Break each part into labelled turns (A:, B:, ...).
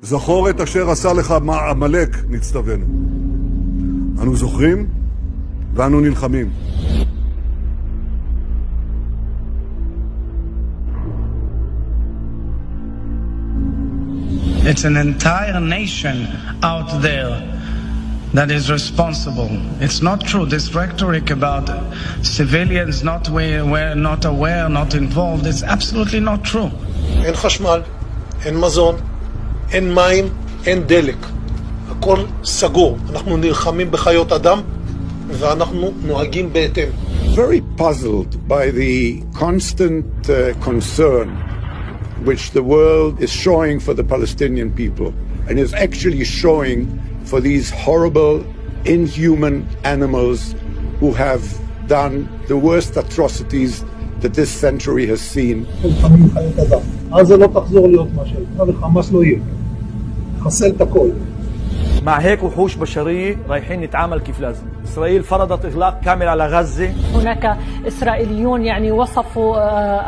A: זכור את אשר עשה לך עמלק, נצטווינו. אנו זוכרים ואנו נלחמים.
B: It's an entire nation out there that is responsible. It's not true. This rhetoric about civilians not aware, not involved, it's absolutely not true.
C: אין חשמל, אין מזון, אין מים, אין דלק. הכל סגור. אנחנו נלחמים בחיות אדם ואנחנו נוהגים בהתאם.
D: Very puzzled by the constant concern which the world is showing for the Palestinian people and is actually showing for these horrible, inhuman animals who have done the worst atrocities that this century has seen.
C: עזה לא תחזור להיות מה שהייתה וחמאס לא יהיה. חסל את הכל.
E: مع هيك وحوش بشرية رايحين نتعامل كيف لازم. إسرائيل فرضت إغلاق كامل على غزة.
F: هناك إسرائيليون يعني وصفوا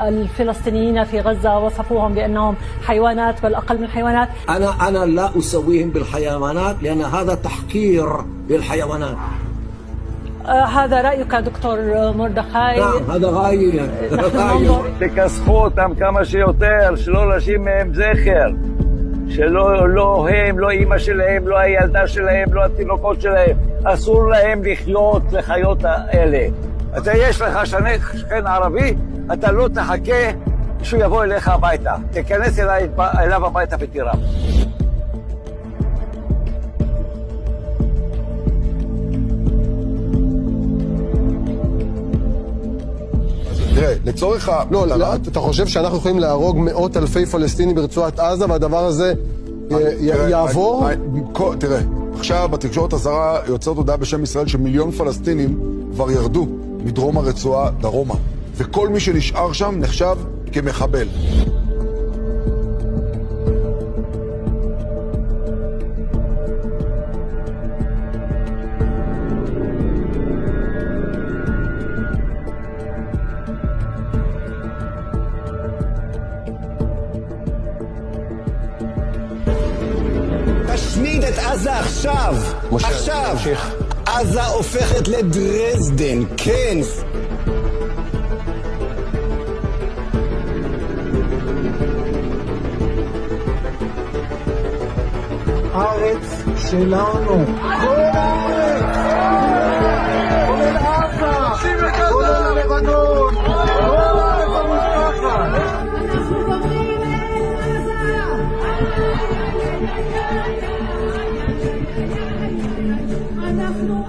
F: الفلسطينيين في غزة وصفوهم بأنهم حيوانات بل أقل من حيوانات.
G: أنا لا أسويهم بالحيوانات لأن هذا تحقير للحيوانات.
F: هذا رأيك دكتور مردخاي؟
G: نعم هذا رأيي.
E: תכסחו אותם כמה שיותר, שלא נשים מהם זכר. שלא הם, לא אמא שלהם, לא הילדה שלהם, לא התינוקות שלהם. אסור להם לחיות לחיות האלה. יש לך שכן ערבי, אתה לא תחכה שהוא יבוא אליך הביתה. תיכנס אליו הביתה ותירה.
H: תראה, לצורך אתה חושב שאנחנו יכולים להרוג מאות אלפי פלסטינים ברצועת עזה והדבר הזה יעבור? תראה, עכשיו בתקשורת הזרה יוצאת הודעה בשם ישראל שמיליון פלסטינים כבר ירדו מדרום הרצועה דרומה, וכל מי שנשאר שם נחשב כמחבל.
I: תשמיד את עזה עכשיו, עכשיו. עזה הופכת לדרזדן, כן.
C: הארץ שלנו. כל הארץ! כולל עזה! כולל לבנון! כל הארץ המובטחת!
F: אנחנו